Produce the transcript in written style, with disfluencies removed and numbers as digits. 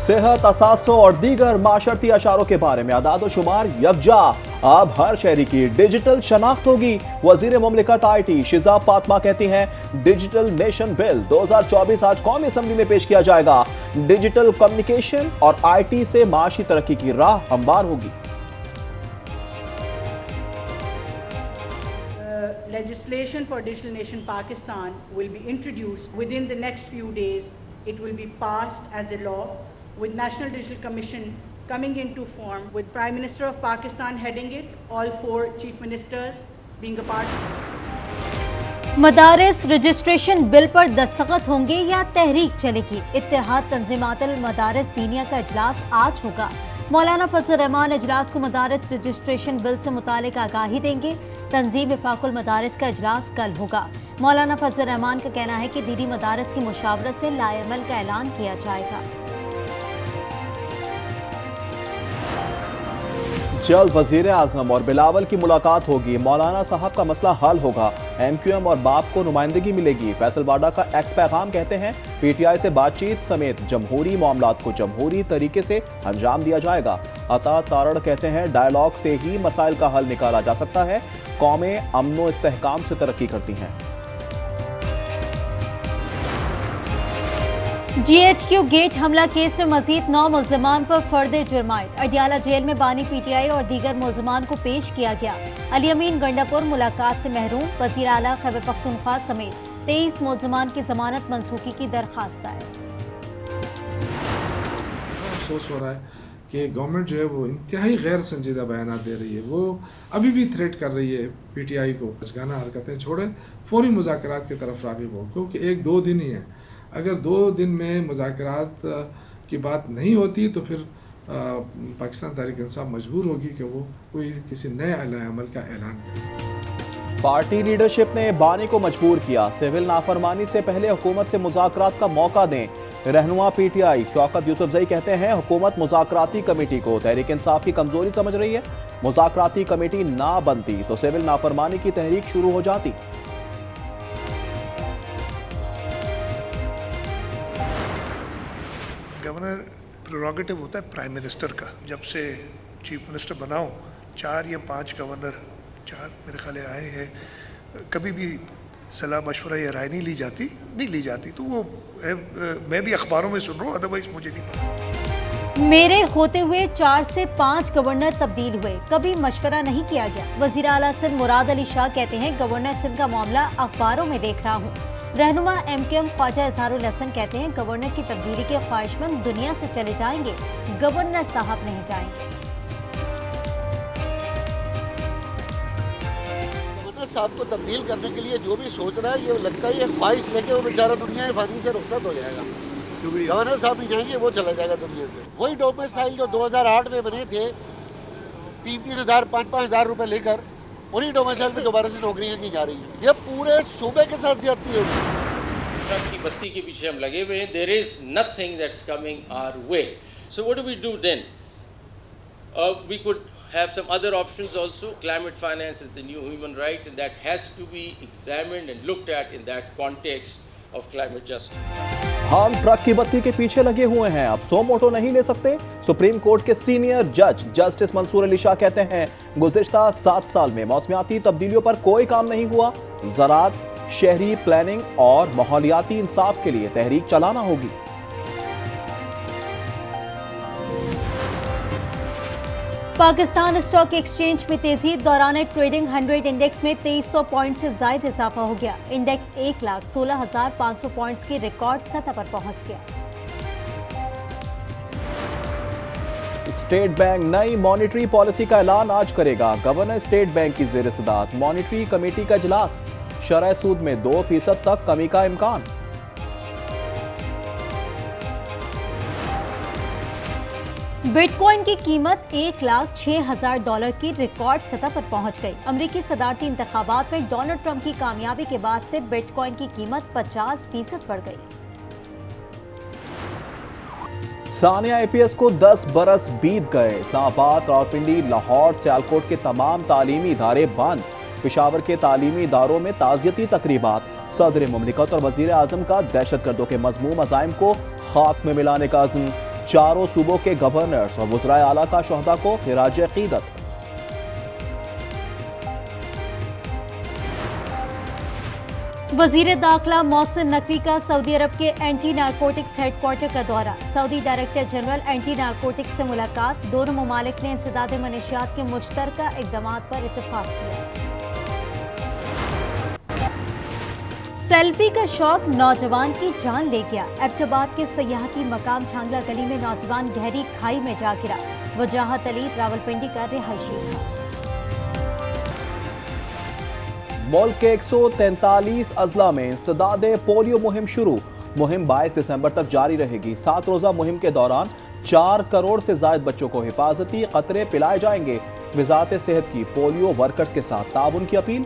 सेहत, असासों और दीगर माशरती अशारों के बारे में अदाद शुमार यकजा। अब हर शहरी की डिजिटल शनाख्त होगी। वजीर मुमलिकत IT शिजाब फातिमा कहती हैं डिजिटल नेशन बिल 2024 आज कौमी असम्बली में पेश किया जाएगा। डिजिटल कम्युनिकेशन और IT से माशी तरक्की की राह हमवार होगी। Legislation for Digital Nation Pakistan will be introduced within the next few days. It will be passed as a law with National Digital Commission coming into form with Prime Minister of Pakistan heading it, all 4 Chief Ministers being a part. मदारिस registration bill पर दस्तखत होंगे या तहरीक चलेगी। इत्तेहाद तंजीमातुल मदारिस दीनिया का इजलास आज होगा। मौलाना फजल रहमान इजलास को मदारिस रजिस्ट्रेशन बिल से मुतालिक आगाही देंगे। तंजीम वफाकुल मदारिस का इजलास कल होगा। मौलाना फजल रहमान का कहना है कि दीनी मदारिस की मुशावरत से लाएअमल का ऐलान किया जाएगा। जल्द वजीर आजम और बिलावल की मुलाकात होगी। मौलाना साहब का मसला हल होगा। MQM और बाप को नुमाइंदगी मिलेगी। फैसल वाडा का एक्स पैगाम कहते हैं PTI से बातचीत समेत जमहूरी मामलात को जमहूरी तरीके से अंजाम दिया जाएगा। अता तारड़ कहते हैं डायलॉग से ही मसाइल का हल निकाला जा सकता है। कौमें अमनो इस्तेहकाम से तरक्की करती हैं। GHQ गेट हमला केस में मजीद 9 मुल्ज़िमान पर फर्द जुर्मायत। अडियाला जेल में बानी PTI और दीगर मुल्ज़िमान को पेश किया गया। अली अमीन गंडापुर मुलाकात से महरूम। वज़ीर आला खैबर पख्तूनख्वा समेत 23 मुल्ज़िमान की जमानत मनसूखी की दरख्वास्त है। अफसोस हो रहा है कि गवर्नमेंट जो है वो इंतहाई गैर संजीदा बयान दे रही है। वो अभी भी थ्रेट कर रही है PTI को बचगाना हरकतें छोड़े, फौरी मुज़ाकरात की तरफ राग़िब हो, क्योंकि 1-2 दिन ही है। अगर 2 दिन में मुज़ाकरात की बात नहीं होती तो फिर पाकिस्तान तहरीक इंसाफ मजबूर होगी कि वो कोई किसी नए अमल का ऐलान करे। पार्टी लीडरशिप ने बानी को मजबूर किया। सिविल नाफरमानी से पहले हुकूमत से मुज़ाकरात का मौका दें। रहनुमा PTI शौकत यूसुफजई कहते हैं हुकूमत मुज़ाकराती कमेटी को तहरीक इंसाफ की कमजोरी समझ रही है। मुज़ाकराती कमेटी ना बनती तो सिविल नाफरमानी की तहरीक शुरू हो जाती। गवर्नर प्रेरोगेटिव होता है प्राइम मिनिस्टर का। जब से चीफ मिनिस्टर बनाओ 4 या 5 गवर्नर 4 मेरे ख्याल आए हैं, कभी भी सलाह मशवरा या राय नहीं ली जाती। तो वो मैं भी अखबारों में सुन रहा हूँ, अदरवाइज मुझे नहीं पता। मेरे होते हुए 4 से 5 गवर्नर तब्दील हुए, कभी मशवरा नहीं किया गया। वजीर आला सिंध मुराद अली शाह कहते हैं गवर्नर सिंध का मामला अखबारों में देख रहा हूँ। रहनुमा MQM ख्वाजा इजहारुल हसन कहते हैं गवर्नर की तब्दीली के ख्वाहिशमंद दुनिया से चले जाएंगे, गवर्नर साहब नहीं जाएंगे। गवर्नर साहब को तब्दील करने के लिए जो भी सोच रहा है, ये लगता है ये ख्वाहिश लेके वो बेचारा दुनिया फानी से रुखसत हो जाएगा। गवर्नर साहब नहीं जाएंगे, वो चला जाएगा दुनिया से। वही डोमिसाइल जो 2008 में बने थे 3-3 हज़ार 5-5 हज़ार रुपये लेकर, उन्हीं डोमिसाइल पे दोबारा से नौकरियां की जा रही हैं। ये पूरे सूबे के साथ ज्यादती होगी। ट्रक की बत्ती के पीछे हम लगे हुए हैं। There is nothing that's coming our way. So what do we do then? We could have some other options also. Climate finance is the new human right, and that has to be examined and looked at in that context of climate justice. हम truck की बत्ती के पीछे लगे हुए हैं, अब सो मोटो नहीं ले सकते। सुप्रीम कोर्ट के सीनियर जज जस्टिस मंसूर अली शाह कहते हैं गुज़िश्ता 7 साल में मौसमियाती तब्दीलियों पर कोई काम नहीं हुआ। ज़राअत, शहरी प्लानिंग और माहौलियाती इंसाफ के लिए तहरीक चलाना होगी। पाकिस्तान स्टॉक एक्सचेंज में तेजी। दौरान ट्रेडिंग 100 इंडेक्स में 2300 पॉइंट से ज्यादा इजाफा हो गया। इंडेक्स 1,16,500 पॉइंट्स की रिकॉर्ड सतह पर पहुंच गया। स्टेट बैंक नई मॉनेटरी पॉलिसी का ऐलान आज करेगा। गवर्नर स्टेट बैंक की ज़ेर सदारत मॉनेटरी कमेटी का इजलास। शरह सूद में 2% तक कमी का इम्कान। बिटकॉइन की कीमत $1,06,000 की रिकॉर्ड सतह पर पहुंच गई। अमेरिकी सदारती इंतखाबात में डोनाल्ड ट्रंप की कामयाबी के बाद से बिटकॉइन की कीमत 50% बढ़ गई। सानिया IPS को 10 बरस बीत गए। इस्लामाबाद, रावलपिंडी, लाहौर, सियालकोट के तमाम तालीमी इदारे बंद। पेशावर के तालीमी इदारों में ताज़ियती तकरीबात। सदर मुमलिकत और वजीर आजम का दहशतगर्दों के मज़मूम अज़ाइम को खाक में मिलाने का अज़्म। चारों सूबों के गवर्नर्स और वज़राए आला का शहदा को खिराज अकीदत। वजीर दाखिला मोहसिन नकवी का सऊदी अरब के एंटी नारकोटिक्स हेडक्वार्टर का दौरा, Saudi director general anti narcotics से मुलाकात। दोनों ममालिक ने इंसदाद मनशियात के मुश्तरका इक़दाम पर इत्तफाक किया। सेल्फी का शौक नौजवान की जान ले गया। एबटाबाद के सयाहती मकाम छांगला गली में नौजवान गहरी खाई में जा गिरा। वजाहत अली रावलपिंडी का रिहायशी था। मुल्क के 143 अजला में इंसदाद पोलियो मुहिम शुरू। मुहिम 22 दिसंबर तक जारी रहेगी। 7 रोज़ा मुहिम के दौरान 4 करोड़ से ज़ायद बच्चों को हिफाजती कतरे पिलाए जाएंगे। वज़ारत सेहत की पोलियो वर्कर्स के साथ ताउन की अपील।